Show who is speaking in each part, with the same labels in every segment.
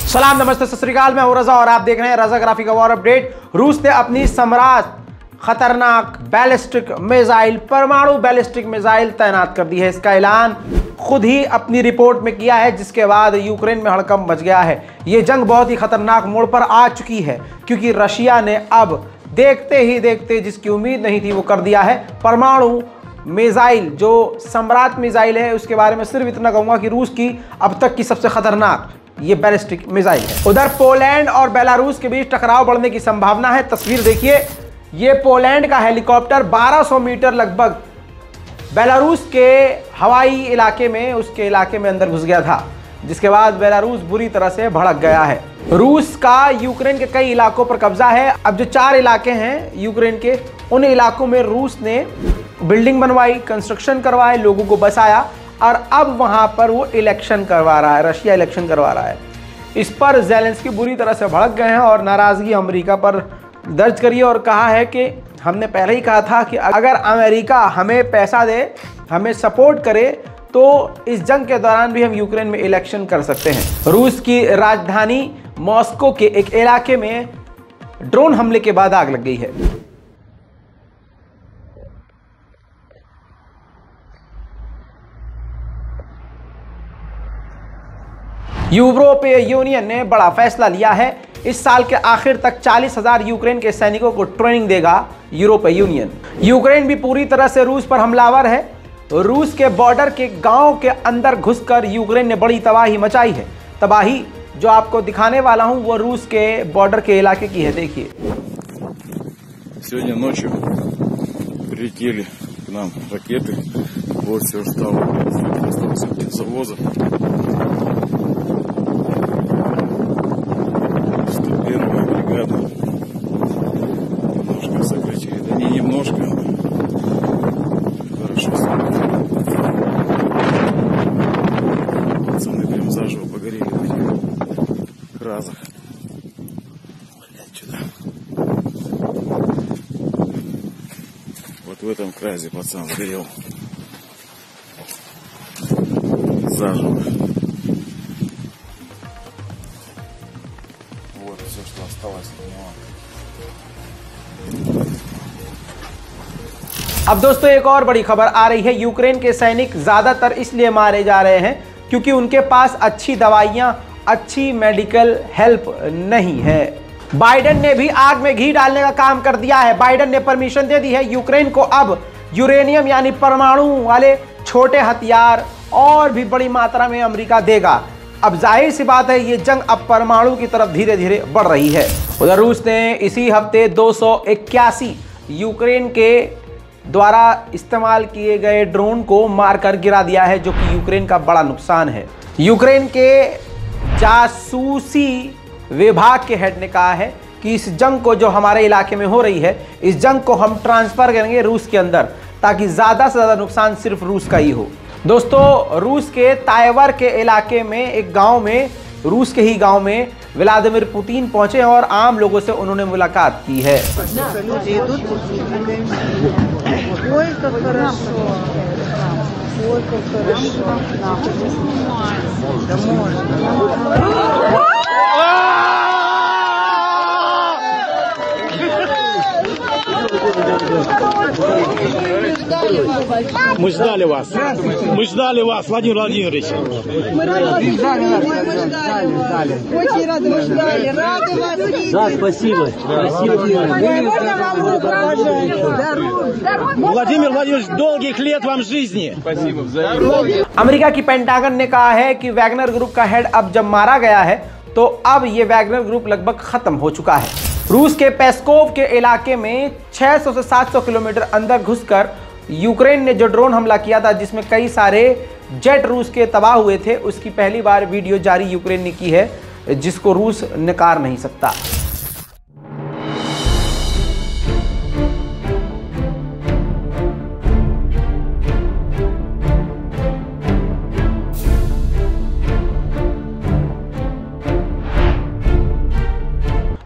Speaker 1: सलाम, नमस्ते, सत श्री अकाल। मैं हूं रजा और आप देख रहे हैं रजा ग्राफिक वॉर अपडेट। रूस ने अपनी सम्राट खतरनाक बैलिस्टिक मिसाइल, परमाणु बैलिस्टिक मिसाइल तैनात कर दी है। इसका ऐलान खुद ही अपनी रिपोर्ट में किया है, जिसके बाद यूक्रेन में हड़कंप मच गया है। ये जंग बहुत ही खतरनाक मोड़ पर आ चुकी है, क्योंकि रशिया ने अब देखते ही देखते जिसकी उम्मीद नहीं थी वो कर दिया है। परमाणु मिसाइल जो सम्राट मिसाइल है, उसके बारे में सिर्फ इतना कहूंगा कि रूस की अब तक की सबसे खतरनाक ये बैलिस्टिक मिसाइल है। उधर पोलैंड और बेलारूस के बीच टकराव बढ़ने की संभावना है। तस्वीर देखिए, ये पोलैंड का हेलीकॉप्टर 1200 मीटर लगभग बेलारूस के हवाई इलाके में, उसके इलाके में अंदर घुस गया था, जिसके बाद बेलारूस बुरी तरह से भड़क गया है। रूस का यूक्रेन के कई इलाकों पर कब्जा है। अब जो 4 इलाके हैं यूक्रेन के, उन इलाकों में रूस ने बिल्डिंग बनवाई, कंस्ट्रक्शन करवाए, लोगों को बसाया और अब वहां पर वो इलेक्शन करवा रहा है, रशिया इलेक्शन करवा रहा है। इस पर ज़ेलेंस्की बुरी तरह से भड़क गए हैं और नाराज़गी अमेरिका पर दर्ज करी और कहा है कि हमने पहले ही कहा था कि अगर अमेरिका हमें पैसा दे, हमें सपोर्ट करे, तो इस जंग के दौरान भी हम यूक्रेन में इलेक्शन कर सकते हैं। रूस की राजधानी मॉस्को के एक इलाके में ड्रोन हमले के बाद आग लग गई है। यूरोपीय यूनियन ने बड़ा फैसला लिया है। इस साल के आखिर तक 40,000 यूक्रेन के सैनिकों को ट्रेनिंग देगा यूरोपीय यूनियन। यूक्रेन भी पूरी तरह से रूस पर हमलावर है। रूस के बॉर्डर के गांव के अंदर घुसकर यूक्रेन ने बड़ी तबाही मचाई है। तबाही जो आपको दिखाने वाला हूं वो रूस के बॉर्डर के इलाके की है। देखिए,
Speaker 2: сегодня ночью прилетели к нам ракеты от Севастополя, 101-я бригада. Немножко сократили. Да не немножко. Хорошо сократили. Пацаны прям заживо погорели в этих кразах. Блять, что-то. Вот в этом кразе пацан сгорел. Заживо. Вот все, что осталось от него.
Speaker 1: अब दोस्तों एक और बड़ी खबर आ रही है। यूक्रेन के सैनिक ज्यादातर इसलिए मारे जा रहे हैं क्योंकि उनके पास अच्छी दवाइयां, अच्छी मेडिकल हेल्प नहीं है। बाइडेन ने भी आग में घी डालने का काम कर दिया है। बाइडेन ने परमिशन दे दी है यूक्रेन को अब यूरेनियम यानी परमाणु वाले छोटे हथियार और भी बड़ी मात्रा में अमेरिका देगा। अब जाहिर सी बात है, ये जंग अब परमाणु की तरफ धीरे धीरे बढ़ रही है। उधर रूस ने इसी हफ्ते 281 यूक्रेन के द्वारा इस्तेमाल किए गए ड्रोन को मारकर गिरा दिया है, जो कि यूक्रेन का बड़ा नुकसान है। यूक्रेन के जासूसी विभाग के हेड ने कहा है कि इस जंग को जो हमारे इलाके में हो रही है, इस जंग को हम ट्रांसफर करेंगे रूस के अंदर, ताकि ज़्यादा से ज़्यादा नुकसान सिर्फ रूस का ही हो। दोस्तों, रूस के ताइवर के इलाके में एक गांव में, रूस के ही गांव में व्लादिमीर पुतिन पहुंचे और आम लोगों से उन्होंने मुलाकात की है।
Speaker 3: Мы ждали вас, Владимир Владимирович.
Speaker 4: Мы ждали. Очень рады вас ждали, рады вас видеть.
Speaker 3: Да, спасибо. Владимир Владимирович, долгих лет вам жизни.
Speaker 2: Спасибо.
Speaker 1: अमेरिका की पेंटागन ने कहा है कि वैगनर ग्रुप का हेड अब जब मारा गया है, तो अब ये वैगनर ग्रुप लगभग खत्म हो चुका है। रूस के पेस्कोव के इलाके में 600 से 700 किलोमीटर अंदर घुसकर यूक्रेन ने जो ड्रोन हमला किया था, जिसमें कई सारे जेट रूस के तबाह हुए थे, उसकी पहली बार वीडियो जारी यूक्रेन ने की है, जिसको रूस नकार नहीं सकता।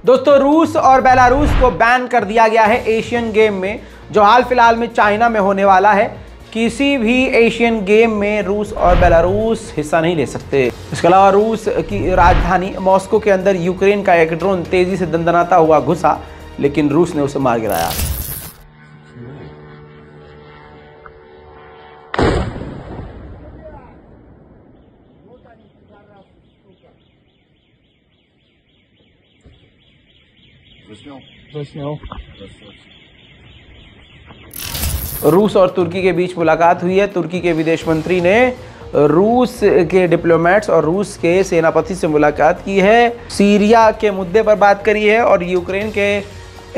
Speaker 1: दोस्तों, रूस और बेलारूस को बैन कर दिया गया है एशियन गेम में, जो हाल फिलहाल में चाइना में होने वाला है। किसी भी एशियन गेम में रूस और बेलारूस हिस्सा नहीं ले सकते। इसके अलावा रूस की राजधानी मॉस्को के अंदर यूक्रेन का एक ड्रोन तेजी से दंदनाता हुआ घुसा, लेकिन रूस ने उसे मार गिराया। रूस और तुर्की के बीच मुलाकात हुई है। तुर्की के विदेश मंत्री ने रूस के डिप्लोमेट्स और रूस के सेनापति से मुलाकात की है, सीरिया के मुद्दे पर बात करी है और यूक्रेन के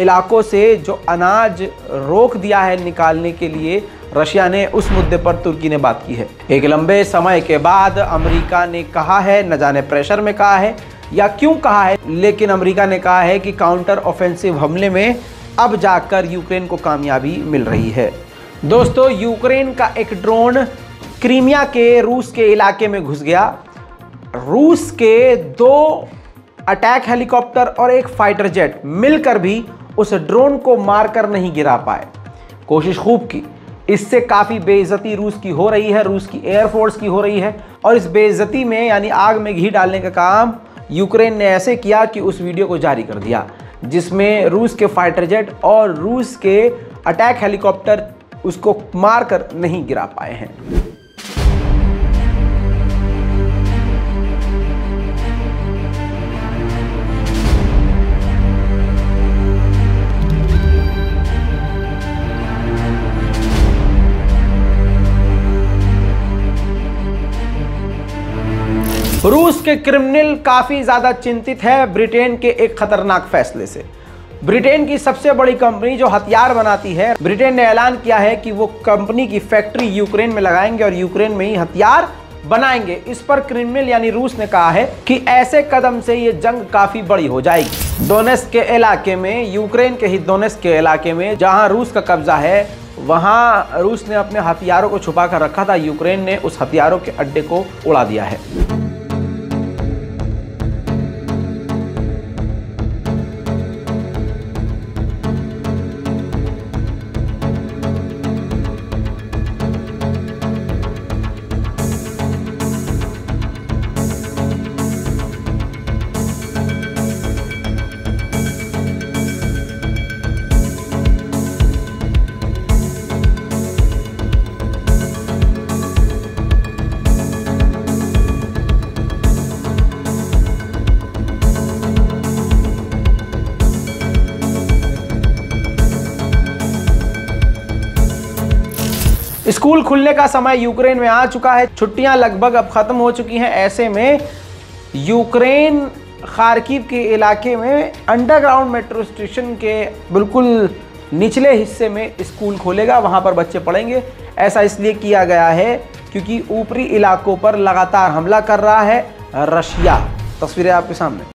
Speaker 1: इलाकों से जो अनाज रोक दिया है निकालने के लिए रशिया ने, उस मुद्दे पर तुर्की ने बात की है। एक लंबे समय के बाद अमेरिका ने कहा है, न जाने प्रेशर में कहा है या क्यों कहा है, लेकिन अमेरिका ने कहा है कि काउंटर ऑफेंसिव हमले में अब जाकर यूक्रेन को कामयाबी मिल रही है। दोस्तों, यूक्रेन का एक ड्रोन क्रीमिया के रूस के इलाके में घुस गया। रूस के 2 अटैक हेलीकॉप्टर और एक फाइटर जेट मिलकर भी उस ड्रोन को मारकर नहीं गिरा पाए। कोशिश खूब की, इससे काफ़ी बेइज्जती रूस की हो रही है, रूस की एयरफोर्स की हो रही है। और इस बेइज्जती में यानी आग में घी डालने का काम यूक्रेन ने ऐसे किया कि उस वीडियो को जारी कर दिया, जिसमें रूस के फाइटर जेट और रूस के अटैक हेलीकॉप्टर उसको मारकर नहीं गिरा पाए हैं। रूस के क्रिमिनल काफी ज्यादा चिंतित है ब्रिटेन के एक खतरनाक फैसले से। ब्रिटेन की सबसे बड़ी कंपनी जो हथियार बनाती है, ब्रिटेन ने ऐलान किया है कि वो कंपनी की फैक्ट्री यूक्रेन में लगाएंगे और यूक्रेन में ही हथियार बनाएंगे। इस पर क्रिमिनल यानी रूस ने कहा है कि ऐसे कदम से ये जंग काफी बड़ी हो जाएगी। डोनेस्क के इलाके में, यूक्रेन के ही डोनेस्क के इलाके में जहां रूस का कब्जा है, वहां रूस ने अपने हथियारों को छुपा कर रखा था। यूक्रेन ने उस हथियारों के अड्डे को उड़ा दिया है। स्कूल खुलने का समय यूक्रेन में आ चुका है, छुट्टियां लगभग अब खत्म हो चुकी हैं। ऐसे में यूक्रेन खार्किव के इलाके में अंडरग्राउंड मेट्रो स्टेशन के बिल्कुल निचले हिस्से में स्कूल खोलेगा, वहां पर बच्चे पढ़ेंगे। ऐसा इसलिए किया गया है क्योंकि ऊपरी इलाकों पर लगातार हमला कर रहा है रशिया। तस्वीरें आपके सामने।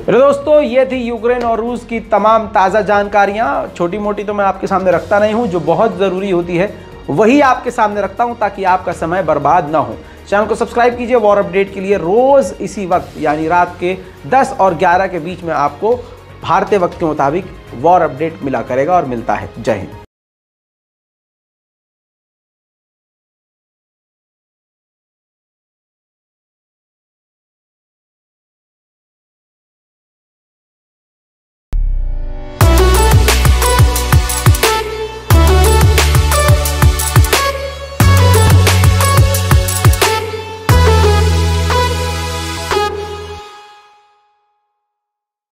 Speaker 1: दोस्तों, ये थी यूक्रेन और रूस की तमाम ताज़ा जानकारियां। छोटी मोटी तो मैं आपके सामने रखता नहीं हूं, जो बहुत ज़रूरी होती है वही आपके सामने रखता हूं ताकि आपका समय बर्बाद ना हो। चैनल को सब्सक्राइब कीजिए वॉर अपडेट के लिए। रोज़ इसी वक्त यानी रात के 10 और 11 के बीच में आपको भारतीय वक्त के मुताबिक वॉर अपडेट मिला करेगा और मिलता है। जय हिंद।